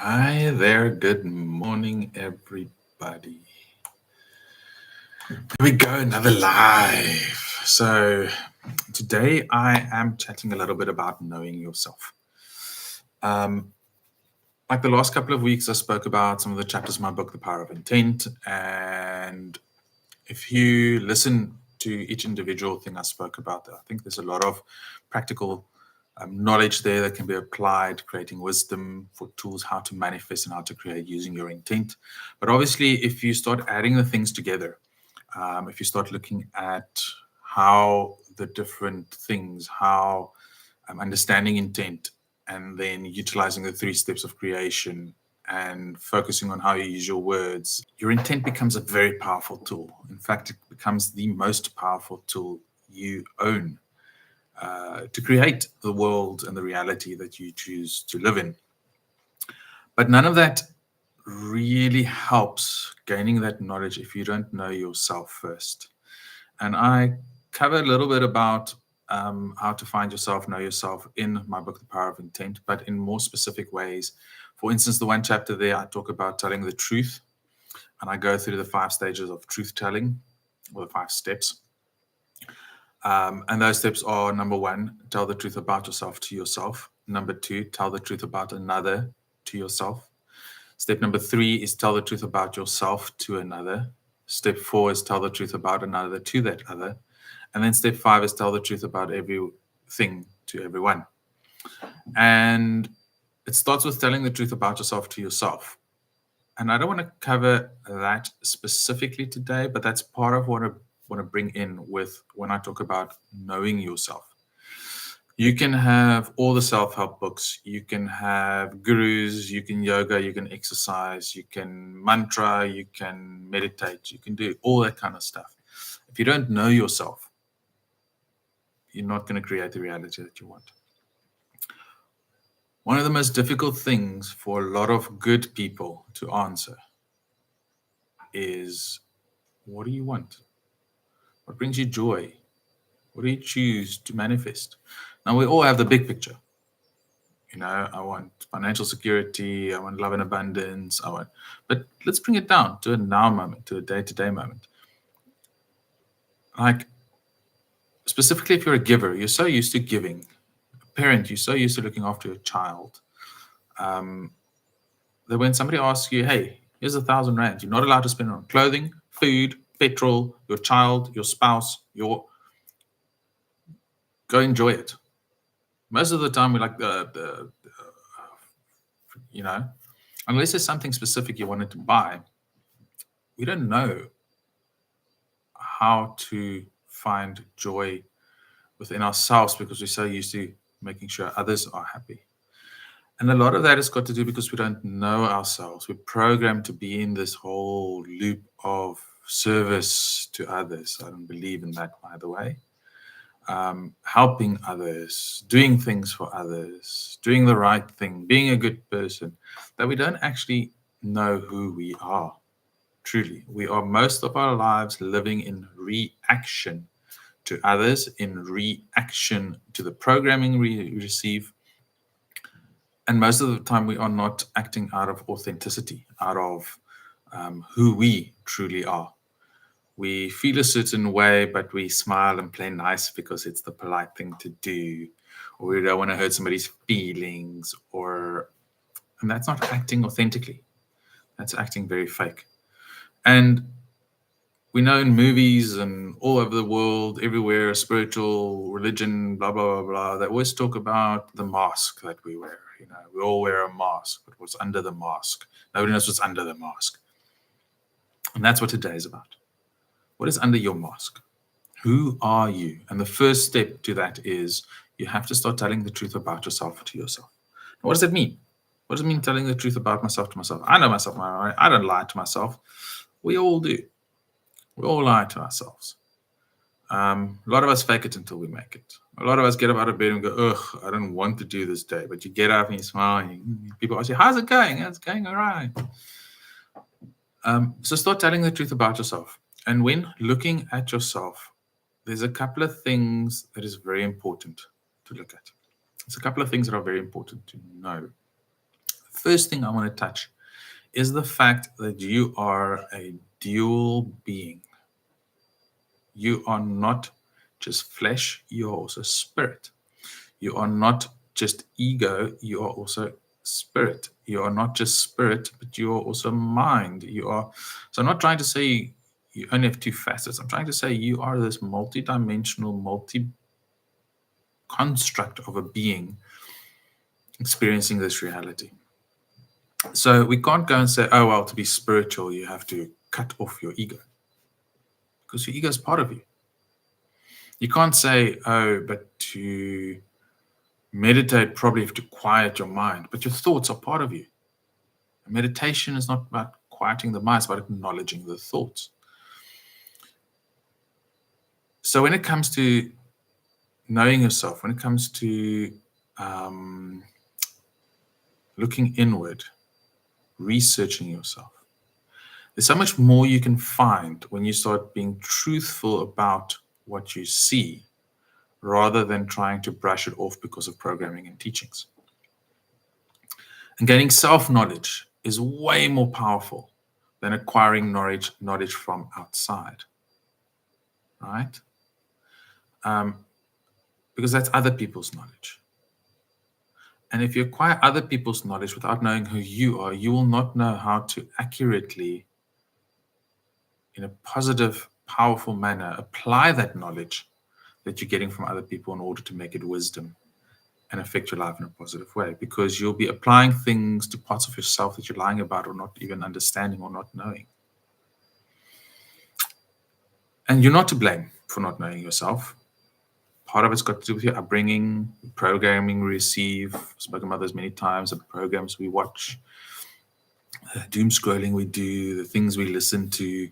Hi there, good morning, everybody. Here we go, another live. So, today I am chatting a little bit about knowing yourself. Um, like the last couple of weeks, I spoke about some of the chapters of my book, The Power of Intent. And if you listen to each individual thing I spoke about, I think there's a lot of practical knowledge there that can be applied, creating wisdom for tools how to manifest and how to create using your intent. But obviously, if you start adding the things together, if you start looking at how the different things, how understanding intent, and then utilizing the three steps of creation and focusing on how you use your words, your intent becomes a very powerful tool. In fact, it becomes the most powerful tool you own to create the world and the reality that you choose to live in. But none of that really helps gaining that knowledge if you don't know yourself first. And I cover a little bit about how to find yourself, know yourself in my book, The Power of Intent, but in more specific ways. For instance, the one chapter there, I talk about telling the truth, and I go through the 5 stages of truth telling, or the 5 steps. And those steps are: number 1, tell the truth about yourself to yourself. Number 2, tell the truth about another to yourself. Step number 3 is tell the truth about yourself to another. Step 4 is tell the truth about another to that other. And then step 5 is tell the truth about everything to everyone. And it starts with telling the truth about yourself to yourself. And I don't want to cover that specifically today, but that's part of what I want to bring in with when I talk about knowing yourself. You can have all the self-help books, you can have gurus, you can yoga, you can exercise, you can mantra, you can meditate, you can do all that kind of stuff. If you don't know yourself, you're not going to create the reality that you want. One of the most difficult things for a lot of good people to answer is, what do you want? What brings you joy? What do you choose to manifest? Now, we all have the big picture. I want financial security, I want love and abundance, but let's bring it down to a now moment, to a day-to-day moment. Like, specifically if you're a giver, you're so used to giving. A parent, you're so used to looking after your child. That when somebody asks you, hey, here's 1,000 rand, you're not allowed to spend it on clothing, food, petrol, your child, your spouse, go enjoy it. Most of the time, we like unless there's something specific you wanted to buy, we don't know how to find joy within ourselves because we're so used to making sure others are happy. And a lot of that has got to do because we don't know ourselves. We're programmed to be in this whole loop of service to others. I don't believe in that, by the way. Helping others, doing things for others, doing the right thing, being a good person, that we don't actually know who we are. Truly, we are most of our lives living in reaction to others, in reaction to the programming we receive. And most of the time, we are not acting out of authenticity, out of who we truly are. We feel a certain way, but we smile and play nice because it's the polite thing to do, or we don't want to hurt somebody's feelings, and that's not acting authentically. That's acting very fake. And we know in movies and all over the world, everywhere, spiritual, religion, blah, blah, blah, blah, they always talk about the mask that we wear. We all wear a mask, but what's under the mask? Nobody knows what's under the mask. And that's what today is about. What is under your mask? Who are you? And the first step to that is you have to start telling the truth about yourself to yourself. Now, what does that mean? What does it mean telling the truth about myself to myself? I know myself. I don't lie to myself. We all do. We all lie to ourselves. A lot of us fake it until we make it. A lot of us get up out of bed and go, ugh, I don't want to do this day. But you get up and you smile and people ask you, how's it going? It's going all right. So start telling the truth about yourself. And when looking at yourself, there's a couple of things that is very important to look at. There's a couple of things that are very important to know. first thing I want to touch is the fact that you are a dual being. You are not just flesh, you are also spirit. You are not just ego, you are also spirit. You are not just spirit, but you are also mind. So I'm not trying to say you only have two facets. I'm trying to say you are this multi-dimensional, multi-construct of a being experiencing this reality. So we can't go and say, oh, well, to be spiritual, you have to cut off your ego, because your ego is part of you. You can't say, oh, but to meditate, probably have to quiet your mind, but your thoughts are part of you. Meditation is not about quieting the mind, it's about acknowledging the thoughts. So when it comes to knowing yourself, when it comes to looking inward, researching yourself, there's so much more you can find when you start being truthful about what you see, rather than trying to brush it off because of programming and teachings. And gaining self-knowledge is way more powerful than acquiring knowledge from outside, right? Because that's other people's knowledge. And if you acquire other people's knowledge without knowing who you are, you will not know how to accurately, in a positive, powerful manner, apply that knowledge that you're getting from other people in order to make it wisdom and affect your life in a positive way, because you'll be applying things to parts of yourself that you're lying about or not even understanding or not knowing. And you're not to blame for not knowing yourself. Part of it's got to do with your upbringing, programming we receive. I've spoken about this many times, the programs we watch, the doom scrolling we do, the things we listen to,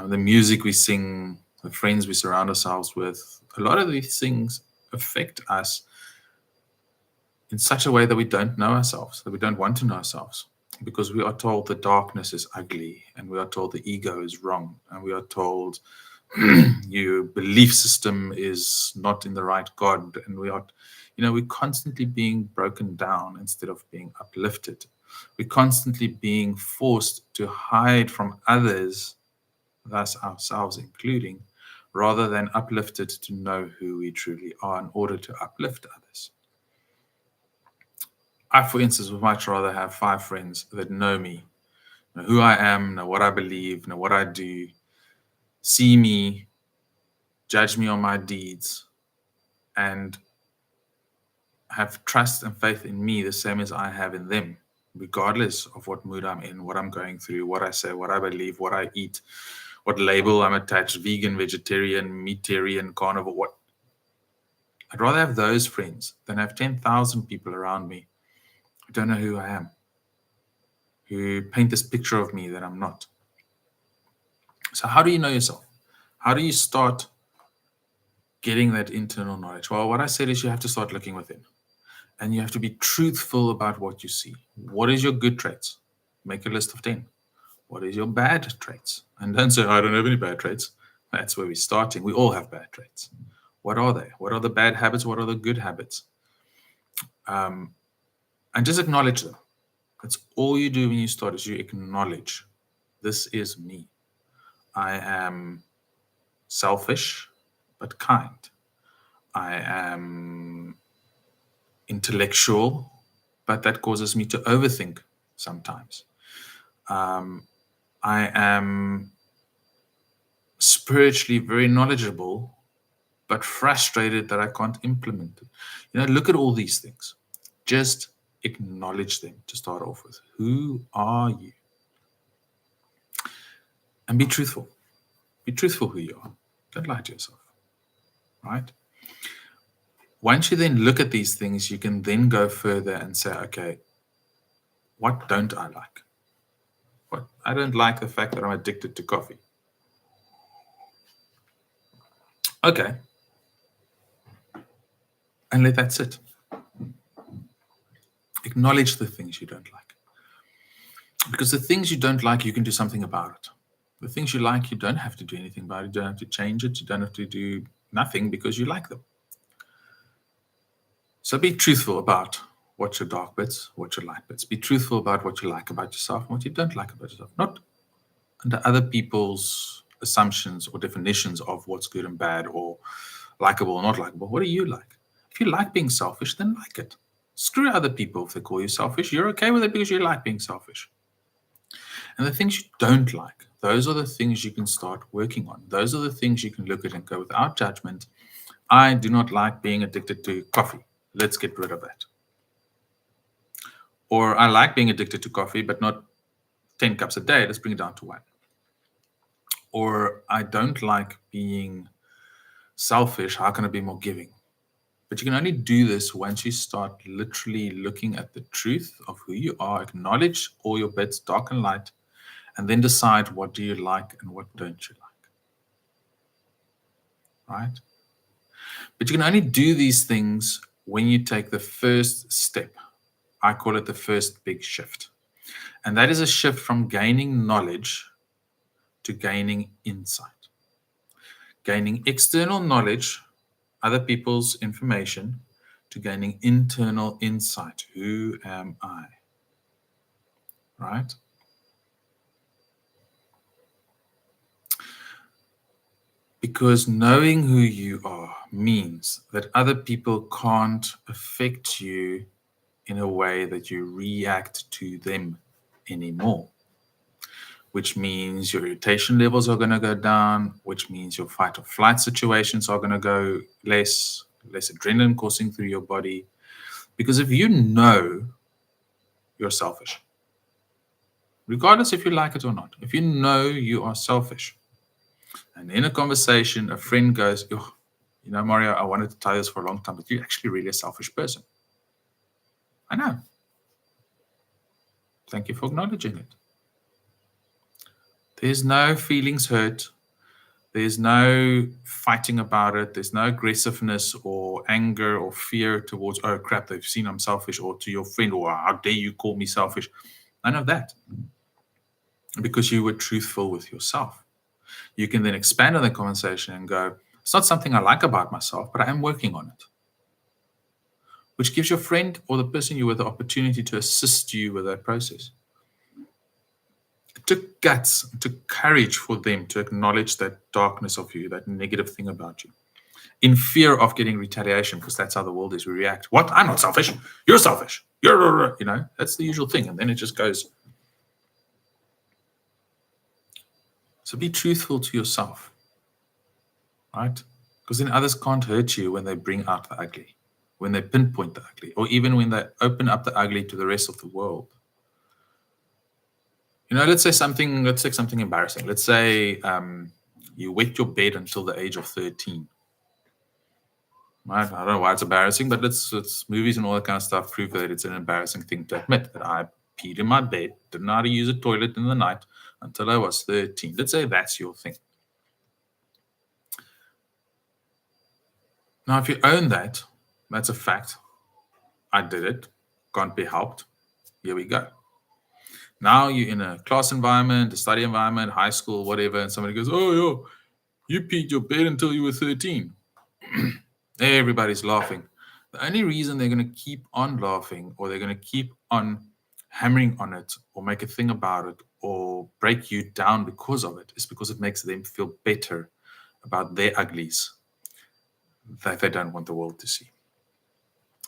the music we sing, the friends we surround ourselves with. A lot of these things affect us in such a way that we don't know ourselves, that we don't want to know ourselves, because we are told the darkness is ugly, and we are told the ego is wrong, and we are told your belief system is not in the right God, and we're constantly being broken down instead of being uplifted. We're constantly being forced to hide from others, thus ourselves including, rather than uplifted to know who we truly are in order to uplift others. I, for instance, would much rather have 5 friends that know me, know who I am, know what I believe, know what I do, see me, judge me on my deeds, and have trust and faith in me the same as I have in them, regardless of what mood I'm in, what I'm going through, what I say, what I believe, what I eat, what label I'm attached, vegan, vegetarian, meatarian, carnivore, what. I'd rather have those friends than have 10,000 people around me who don't know who I am, who paint this picture of me that I'm not. So how do you know yourself? How do you start getting that internal knowledge? Well, what I said is you have to start looking within, and you have to be truthful about what you see. What is your good traits? Make a list of 10. What is your bad traits? And don't say, I don't have any bad traits. That's where we're starting. We all have bad traits. What are they? What are the bad habits? What are the good habits? And just acknowledge them. That's all you do when you start, is you acknowledge, this is me. I am selfish, but kind. I am intellectual, but that causes me to overthink sometimes. I am spiritually very knowledgeable, but frustrated that I can't implement it. Look at all these things. Just acknowledge them to start off with. Who are you? And be truthful. Be truthful who you are. Don't lie to yourself, right? Once you then look at these things, you can then go further and say, okay, what don't I like? I don't like the fact that I'm addicted to coffee. Okay. And let that sit. Acknowledge the things you don't like. Because the things you don't like, you can do something about it. The things you like, you don't have to do anything about it. You don't have to change it. You don't have to do nothing because you like them. So be truthful about Watch your dark bits, watch your light bits. Be truthful about what you like about yourself and what you don't like about yourself. Not under other people's assumptions or definitions of what's good and bad or likable or not likable. What do you like? If you like being selfish, then like it. Screw other people if they call you selfish. You're okay with it because you like being selfish. And the things you don't like, those are the things you can start working on. Those are the things you can look at and go without judgment. I do not like being addicted to coffee. Let's get rid of that. Or I like being addicted to coffee, but not 10 cups a day. Let's bring it down to 1. Or I don't like being selfish. How can I be more giving? But you can only do this once you start literally looking at the truth of who you are, acknowledge all your bits, dark and light, and then decide what do you like and what don't you like. Right? But you can only do these things when you take the first step. I call it the first big shift. And that is a shift from gaining knowledge to gaining insight. Gaining external knowledge, other people's information, to gaining internal insight. Who am I? Right? Because knowing who you are means that other people can't affect you in a way that you react to them anymore. Which means your irritation levels are going to go down, which means your fight or flight situations are going to go less adrenaline coursing through your body. Because if you know you're selfish, regardless if you like it or not, if you know you are selfish, and in a conversation, a friend goes, oh, you know, Mario, I wanted to tell you this for a long time, but you're actually really a selfish person. I know. Thank you for acknowledging it. There's no feelings hurt. There's no fighting about it. There's no aggressiveness or anger or fear towards, oh crap, they've seen I'm selfish, or to your friend, or how dare you call me selfish. None of that. Because you were truthful with yourself. You can then expand on the conversation and go, it's not something I like about myself, but I am working on it. Which gives your friend or the person you're with the opportunity to assist you with that process. It took guts, it took courage for them to acknowledge that darkness of you, that negative thing about you, in fear of getting retaliation, because that's how the world is. We react. What? I'm not selfish. You're selfish. You're, you know, that's the usual thing. And then it just goes. So be truthful to yourself, right? Because then others can't hurt you when they bring out the ugly, when they pinpoint the ugly, or even when they open up the ugly to the rest of the world. You know, let's take something embarrassing. Let's say you wet your bed until the age of 13. Right? I don't know why it's embarrassing, but it's movies and all that kind of stuff prove that it's an embarrassing thing to admit, that I peed in my bed, didn't know how to use a toilet in the night until I was 13. Let's say that's your thing. Now, if you own that, that's a fact. I did it. Can't be helped. Here we go. Now you're in a class environment, a study environment, high school, whatever, and somebody goes, oh, yo, you peed your bed until you were 13. Everybody's laughing. The only reason they're going to keep on laughing, or they're going to keep on hammering on it, or make a thing about it, or break you down because of it, is because it makes them feel better about their uglies that they don't want the world to see.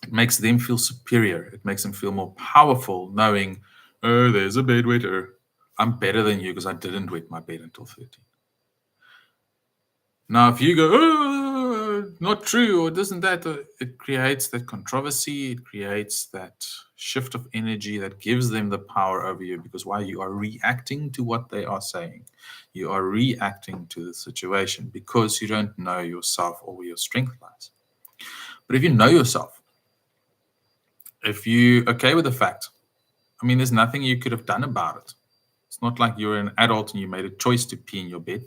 It makes them feel superior. It makes them feel more powerful, knowing, oh, there's a bedwetter. I'm better than you because I didn't wet my bed until 13. Now, if you go, oh, not true, or doesn't that, it creates that controversy. It creates that shift of energy that gives them the power over you, because why? You are reacting to what they are saying. You are reacting to the situation because you don't know yourself or where your strength lies. But if you know yourself, if you're okay with the fact, I mean, there's nothing you could have done about it. It's not like you're an adult and you made a choice to pee in your bed.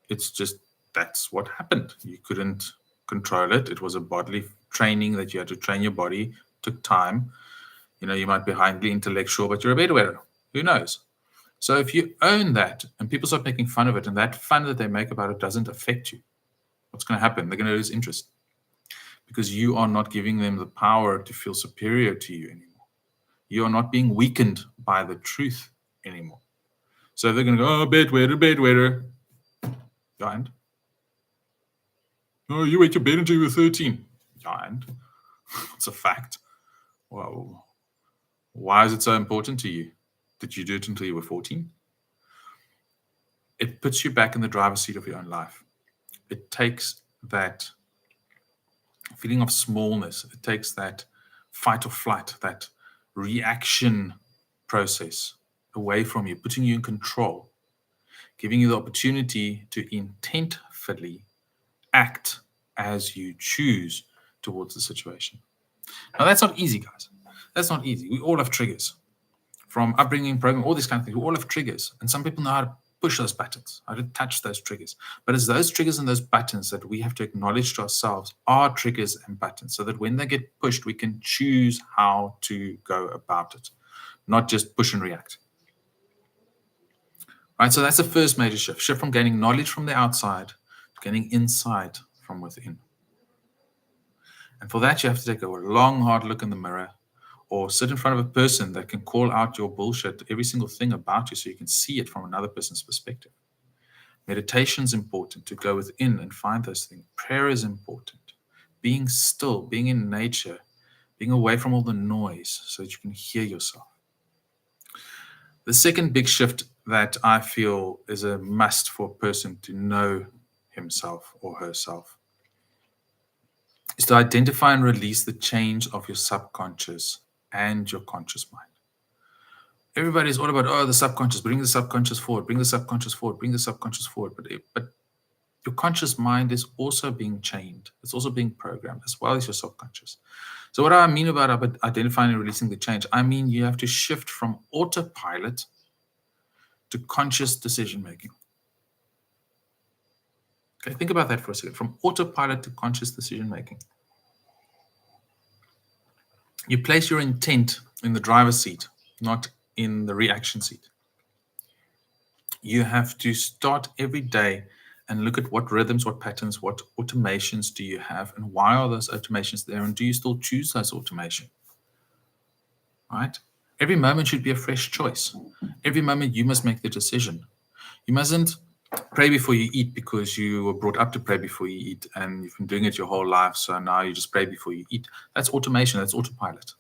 It's just, that's what happened. You couldn't control it. It was a bodily training that you had to train your body. It took time. You know, you might be highly intellectual, but you're a bedwetter. Who knows? So if you own that and people start making fun of it, and that fun that they make about it doesn't affect you, what's going to happen? They're going to lose interest. because you are not giving them the power to feel superior to you anymore. You are not being weakened by the truth anymore. So they're going to go, oh, bedwetter. And? Oh, you ate your bed until you were 13. And? It's a fact. Well, why is it so important to you? Did you do it until you were 14? It puts you back in the driver's seat of your own life. It takes that feeling of smallness. It takes that fight or flight, that reaction process away from you, putting you in control, giving you the opportunity to intentfully act as you choose towards the situation. Now, that's not easy, guys. That's not easy. We all have triggers. From upbringing, programming, all these kind of things, we all have triggers. And some people know how to push those buttons, how to touch those triggers. But it's those triggers and those buttons that we have to acknowledge to ourselves are triggers and buttons, so that when they get pushed, we can choose how to go about it, not just push and react. Right, so that's the first major shift from gaining knowledge from the outside to gaining insight from within. And for that, you have to take a long, hard look in the mirror, or sit in front of a person that can call out your bullshit, every single thing about you, so you can see it from another person's perspective. Meditation is important, to go within and find those things. Prayer is important. Being still, being in nature, being away from all the noise so that you can hear yourself. The second big shift that I feel is a must for a person to know himself or herself is to identify and release the chains of your subconscious and your conscious mind. Everybody's all about, the subconscious, bring the subconscious forward, bring the subconscious forward, bring the subconscious forward. But your conscious mind is also being chained. It's also being programmed as well as your subconscious. So what do I mean about identifying and releasing the change? I mean, you have to shift from autopilot to conscious decision-making. Okay, think about that for a second. From autopilot to conscious decision-making. You place your intent in the driver's seat, not in the reaction seat. You have to start every day and look at what rhythms, what patterns, what automations do you have, and why are those automations there, and do you still choose those automations? Right? Every moment should be a fresh choice. Every moment you must make the decision. You mustn't pray before you eat because you were brought up to pray before you eat and you've been doing it your whole life, so now you just pray before you eat. That's automation, that's autopilot.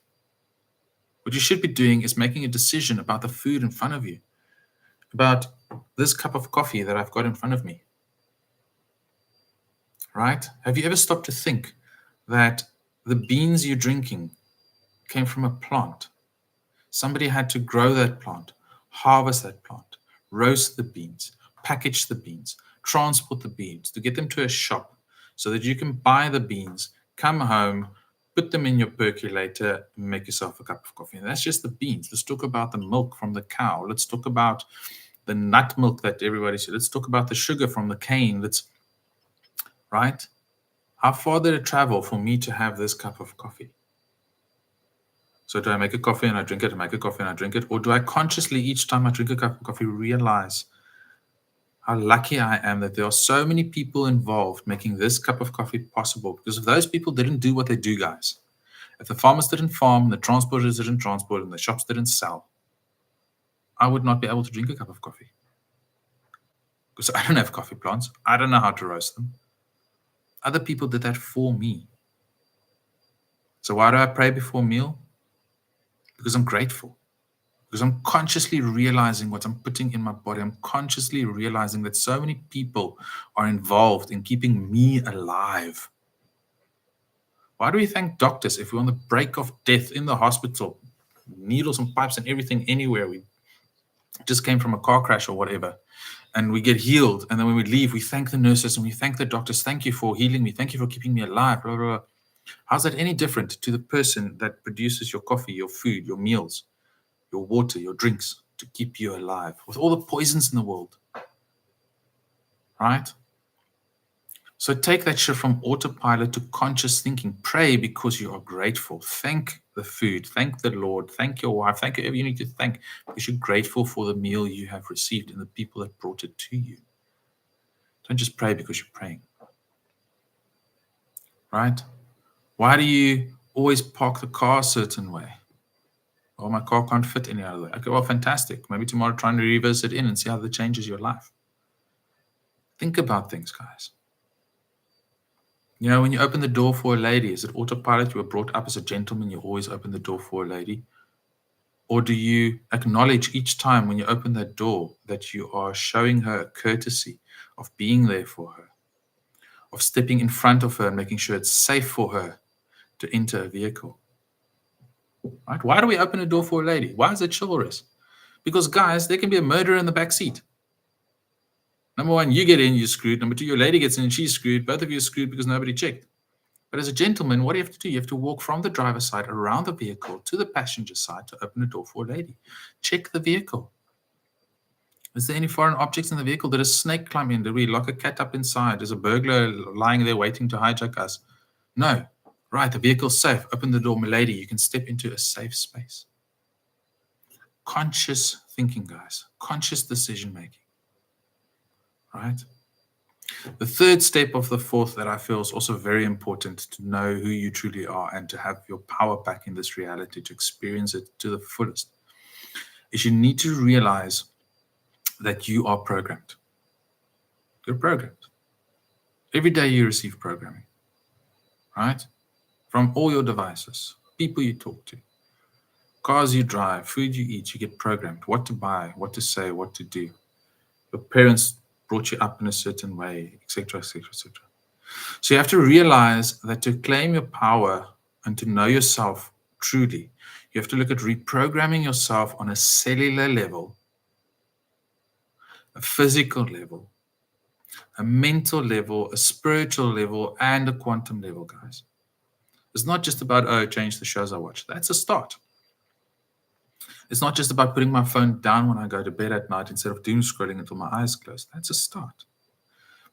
What you should be doing is making a decision about the food in front of you, about this cup of coffee that I've got in front of me. Right? Have you ever stopped to think that the beans you're drinking came from a plant? Somebody had to grow that plant, harvest that plant, roast the beans, package the beans, transport the beans, to get them to a shop so that you can buy the beans, come home, put them in your percolator, and make yourself a cup of coffee. And that's just the beans. Let's talk about the milk from the cow. Let's talk about the nut milk that everybody said. Let's talk about the sugar from the cane. Right? How far did it travel for me to have this cup of coffee? So do I make a coffee and I drink it, I make a coffee and I drink it? Or do I consciously, each time I drink a cup of coffee, realize how lucky I am that there are so many people involved making this cup of coffee possible? Because if those people didn't do what they do, guys, if the farmers didn't farm, the transporters didn't transport, and the shops didn't sell, I would not be able to drink a cup of coffee. Because I don't have coffee plants. I don't know how to roast them. Other people did that for me. So why do I pray before a meal? Because I'm grateful. Because I'm consciously realizing what I'm putting in my body. I'm consciously realizing that so many people are involved in keeping me alive. Why do we thank doctors if we're on the brink of death in the hospital? Needles and pipes and everything anywhere. We just came from a car crash or whatever. And we get healed. And then when we leave, we thank the nurses and we thank the doctors. Thank you for healing me. Thank you for keeping me alive. Blah, blah, blah. How's that any different to the person that produces your coffee, your food, your meals, your water, your drinks to keep you alive with all the poisons in the world? Right? So take that shift from autopilot to conscious thinking. Pray because you are grateful. Thank the food. Thank the Lord. Thank your wife. Thank whoever you need to thank because you're grateful for the meal you have received and the people that brought it to you. Don't just pray because you're praying. Right? Why do you always park the car a certain way? Well, my car can't fit any other way. Okay, well, fantastic. Maybe tomorrow try and reverse it in and see how that changes your life. Think about things, guys. You know, when you open the door for a lady, is it autopilot? You were brought up as a gentleman, you always open the door for a lady? Or do you acknowledge each time when you open that door that you are showing her a courtesy of being there for her, of stepping in front of her and making sure it's safe for her to enter a vehicle? Right? Why do we open a door for a lady? Why is it chivalrous? Because, guys, there can be a murderer in the back seat. Number one, you get in, you're screwed. Number two, your lady gets in and she's screwed. Both of you are screwed because nobody checked. But as a gentleman, what do you have to do? You have to walk from the driver's side around the vehicle to the passenger side to open the door for a lady. Check the vehicle. Is there any foreign objects in the vehicle? Did a snake climb in? Did we lock a cat up inside? Is a burglar lying there waiting to hijack us? No. Right, the vehicle's safe. Open the door, milady. You can step into a safe space. Conscious thinking, guys. Conscious decision making. Right? The third step of the fourth that I feel is also very important to know who you truly are and to have your power back in this reality, to experience it to the fullest, is you need to realize that you are programmed. You're programmed. Every day you receive programming, right? From all your devices, people you talk to, cars you drive, food you eat, you get programmed. What to buy, what to say, what to do. Your parents brought you up in a certain way, etc., etc., etc. So you have to realize that to claim your power and to know yourself truly, you have to look at reprogramming yourself on a cellular level, a physical level, a mental level, a spiritual level, and a quantum level, guys. It's not just about, oh, change the shows I watch. That's a start. It's not just about putting my phone down when I go to bed at night instead of doom scrolling until my eyes close. That's a start.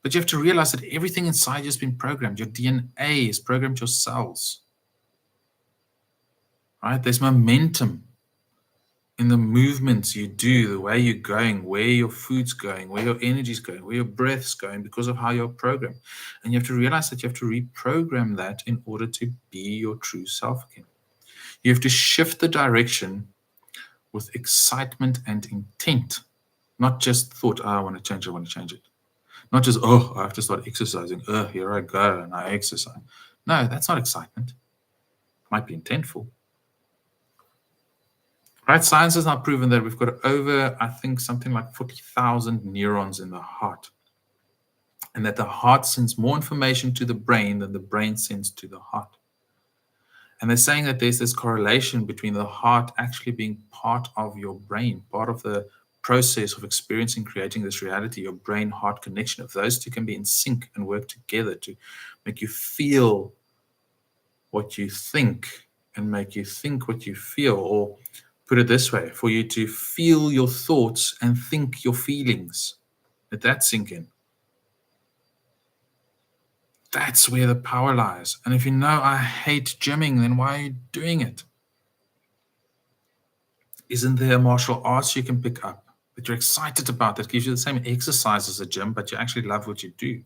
But you have to realize that everything inside you has been programmed. Your DNA is programmed, your cells. Right? There's momentum in the movements you do, the way you're going, where your food's going, where your energy's going, where your breath's going, because of how you're programmed. And you have to realize that you have to reprogram that in order to be your true self again. You have to shift the direction with excitement and intent, not just thought, oh, I want to change it. Not just, oh, I have to start exercising. Oh, here I go, and I exercise. No, that's not excitement. It might be intentful. Right? Science has now proven that we've got over, I think, something like 40,000 neurons in the heart. And that the heart sends more information to the brain than the brain sends to the heart. And they're saying that there's this correlation between the heart actually being part of your brain, part of the process of experiencing, creating this reality, your brain-heart connection. If those two can be in sync and work together to make you feel what you think and make you think what you feel, or put it this way, for you to feel your thoughts and think your feelings, let that sink in. That's where the power lies. And if you know I hate gymming, then why are you doing it? Isn't there martial arts you can pick up that you're excited about that gives you the same exercise as a gym, but you actually love what you do?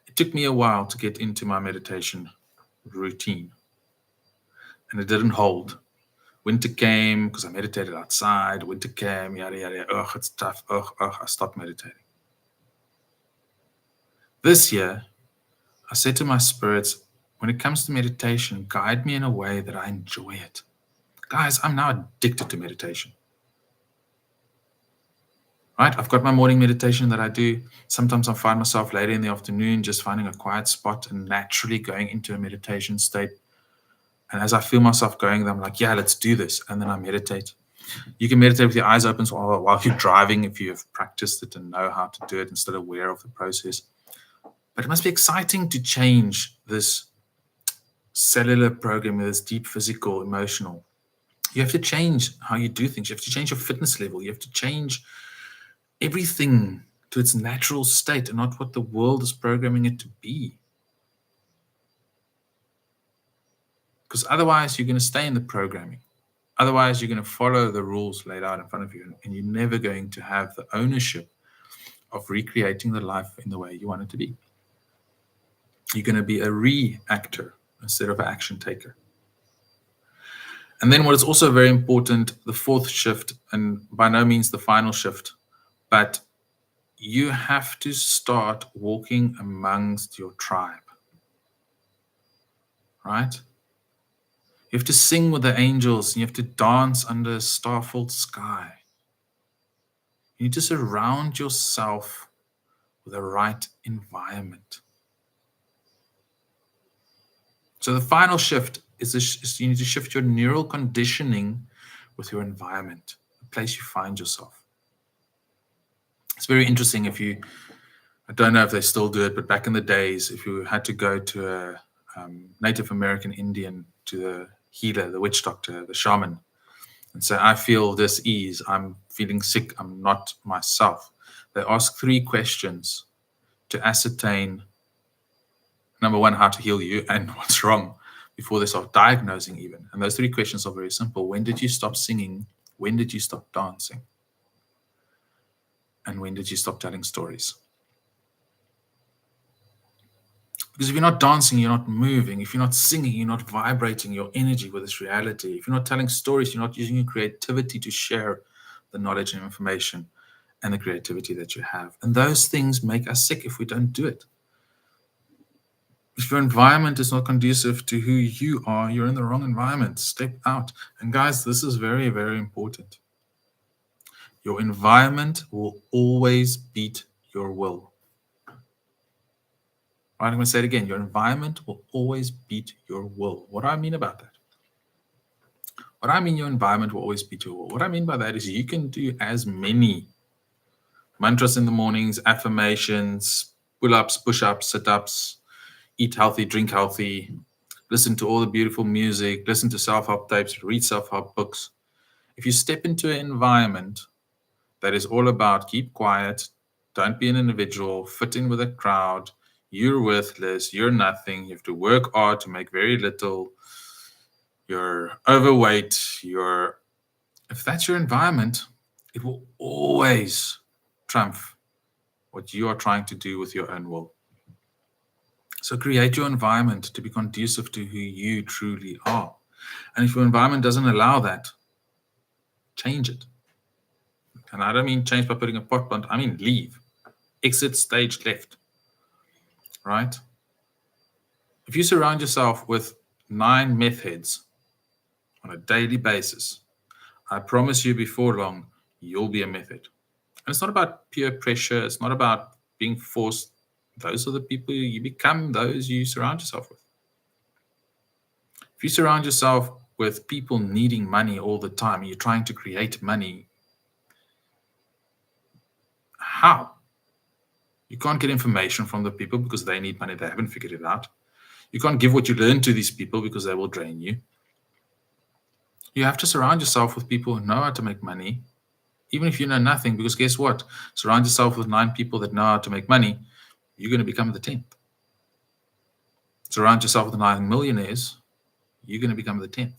It took me a while to get into my meditation routine, and it didn't hold. Winter came because I meditated outside. Winter came, yada, yada. Ugh, it's tough. Ugh, I stopped meditating. This year, I said to my spirits, when it comes to meditation, guide me in a way that I enjoy it. Guys, I'm now addicted to meditation. Right? I've got my morning meditation that I do. Sometimes I find myself later in the afternoon just finding a quiet spot and naturally going into a meditation state. And as I feel myself going there, I'm like, yeah, let's do this. And then I meditate. You can meditate with your eyes open while you're driving if you have practiced it and know how to do it and still aware of the process. But it must be exciting to change this cellular program, this deep physical, emotional. You have to change how you do things. You have to change your fitness level. You have to change everything to its natural state and not what the world is programming it to be. Because otherwise, you're going to stay in the programming. Otherwise, you're going to follow the rules laid out in front of you, and you're never going to have the ownership of recreating the life in the way you want it to be. You're going to be a reactor instead of an action taker. And then what is also very important, the fourth shift, and by no means the final shift, but you have to start walking amongst your tribe, right? You have to sing with the angels, and you have to dance under a star-filled sky. You need to surround yourself with the right environment. So the final shift is you need to shift your neural conditioning with your environment, the place you find yourself. It's very interesting I don't know if they still do it, but back in the days, if you had to go to a Native American Indian, to the healer, the witch doctor, the shaman, and say, I feel dis-ease, I'm feeling sick, I'm not myself. They ask 3 questions to ascertain, number one, how to heal you and what's wrong before they start diagnosing even. And those 3 questions are very simple. When did you stop singing? When did you stop dancing? And when did you stop telling stories? Because if you're not dancing, you're not moving. If you're not singing, you're not vibrating your energy with this reality. If you're not telling stories, you're not using your creativity to share the knowledge and information and the creativity that you have. And those things make us sick if we don't do it. If your environment is not conducive to who you are, you're in the wrong environment. Step out. And guys, this is very, very important. Your environment will always beat your will. All right, I'm going to say it again. Your environment will always beat your will. What do I mean about that? What I mean your environment will always beat your will. What I mean by that is you can do as many mantras in the mornings, affirmations, pull-ups, push-ups, sit-ups, eat healthy, drink healthy, listen to all the beautiful music, listen to self-help tapes, read self-help books. If you step into an environment that is all about keep quiet, don't be an individual, fit in with a crowd, you're worthless, you're nothing, you have to work hard to make very little, you're overweight, if that's your environment, it will always trump what you are trying to do with your own will. So create your environment to be conducive to who you truly are. And if your environment doesn't allow that, change it. And I don't mean change by putting a pot on, I mean leave. Exit stage left. Right? If you surround yourself with 9 meth heads on a daily basis, I promise you before long, you'll be a meth head. And it's not about peer pressure. It's not about being forced. Those are the people you become, those you surround yourself with. If you surround yourself with people needing money all the time, you're trying to create money, how? You can't get information from the people because they need money. They haven't figured it out. You can't give what you learn to these people because they will drain you. You have to surround yourself with people who know how to make money, even if you know nothing, because guess what? Surround yourself with 9 people that know how to make money, you're going to become the 10th. Surround yourself with 9 millionaires, you're going to become the 10th.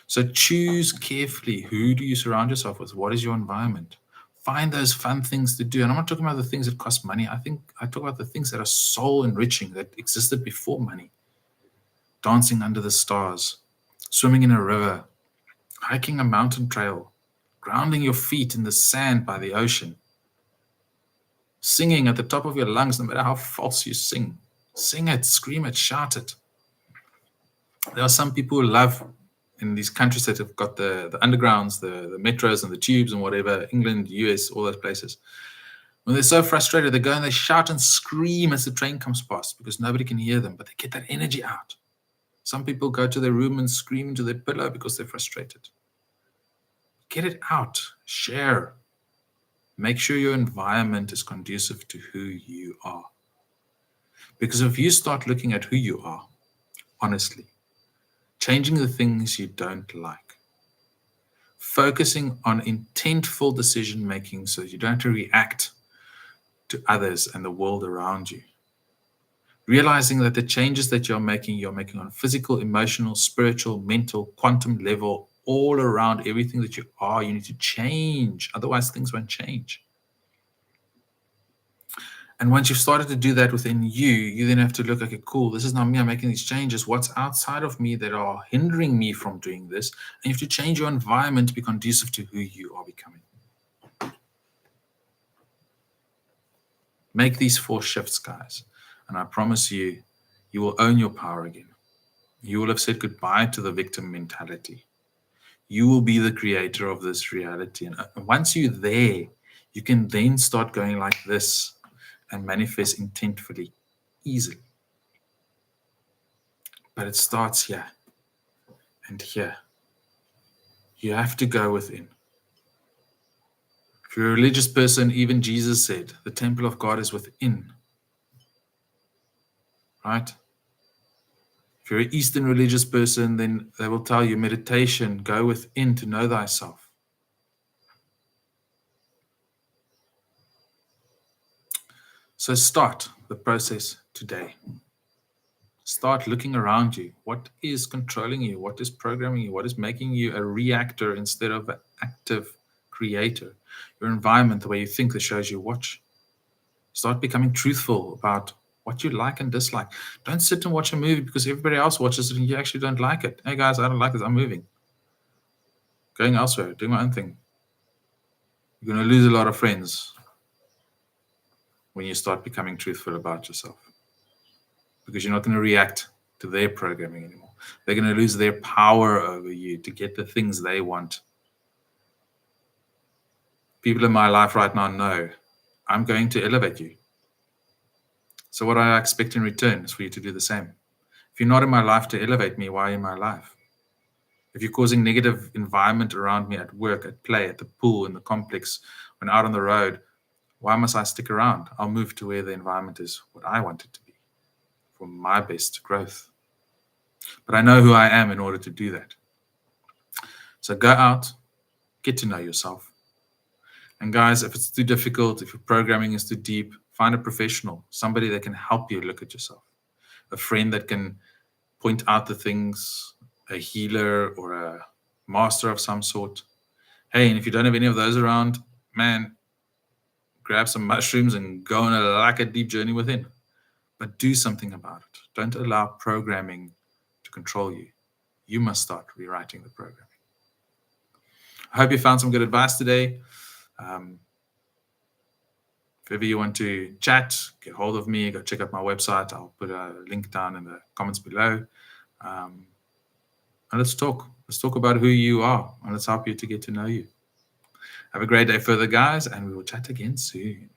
So choose carefully, who do you surround yourself with? What is your environment? Find those fun things to do. And I'm not talking about the things that cost money. I talk about the things that are soul enriching, that existed before money. Dancing under the stars, swimming in a river, hiking a mountain trail, grounding your feet in the sand by the ocean, singing at the top of your lungs, no matter how false you sing. Sing it, scream it, shout it. There are some people who love, in these countries that have got the undergrounds, the metros and the tubes and whatever, England, US, all those places. When they're so frustrated, they go and they shout and scream as the train comes past because nobody can hear them, but they get that energy out. Some people go to their room and scream into their pillow because they're frustrated. Get it out, share. Make sure your environment is conducive to who you are. Because if you start looking at who you are, honestly, changing the things you don't like, focusing on intentful decision making so you don't have to react to others and the world around you, realizing that the changes that you're making on physical, emotional, spiritual, mental, quantum level, all around everything that you are, you need to change. Otherwise, things won't change. And once you've started to do that within you, you then have to look, okay, cool, this is not me, I'm making these changes. What's outside of me that are hindering me from doing this? And you have to change your environment to be conducive to who you are becoming. Make these 4 shifts, guys. And I promise you, you will own your power again. You will have said goodbye to the victim mentality. You will be the creator of this reality. And once you're there, you can then start going like this and manifest intentfully, easily. But it starts here and here. You have to go within. If you're a religious person, even Jesus said, the temple of God is within. Right? If you're an Eastern religious person, then they will tell you meditation, go within to know thyself. So start the process today. Start looking around you. What is controlling you? What is programming you? What is making you a reactor instead of an active creator? Your environment, the way you think, the shows you watch. Start becoming truthful about what you like and dislike. Don't sit and watch a movie because everybody else watches it and you actually don't like it. Hey guys, I don't like this. I'm moving. Going elsewhere, doing my own thing. You're going to lose a lot of friends when you start becoming truthful about yourself, because you're not going to react to their programming anymore. They're going to lose their power over you to get the things they want. People in my life right now know I'm going to elevate you. So what I expect in return is for you to do the same. If you're not in my life to elevate me, why are you in my life? If you're causing negative environment around me at work, at play, at the pool, in the complex, when out on the road, why must I stick around? I'll move to where the environment is what I want it to be for my best growth. But I know who I am in order to do that. So go out, get to know yourself. And guys, if it's too difficult, if your programming is too deep, find a professional, somebody that can help you look at yourself, a friend that can point out the things, a healer or a master of some sort. Hey, and if you don't have any of those around, man, grab some mushrooms and go on a deep journey within. But do something about it. Don't allow programming to control you. You must start rewriting the programming. I hope you found some good advice today. If ever you want to chat, get hold of me, go check out my website. I'll put a link down in the comments below. And let's talk. Let's talk about who you are, and let's help you to get to know you. Have a great day further, guys, and we will chat again soon.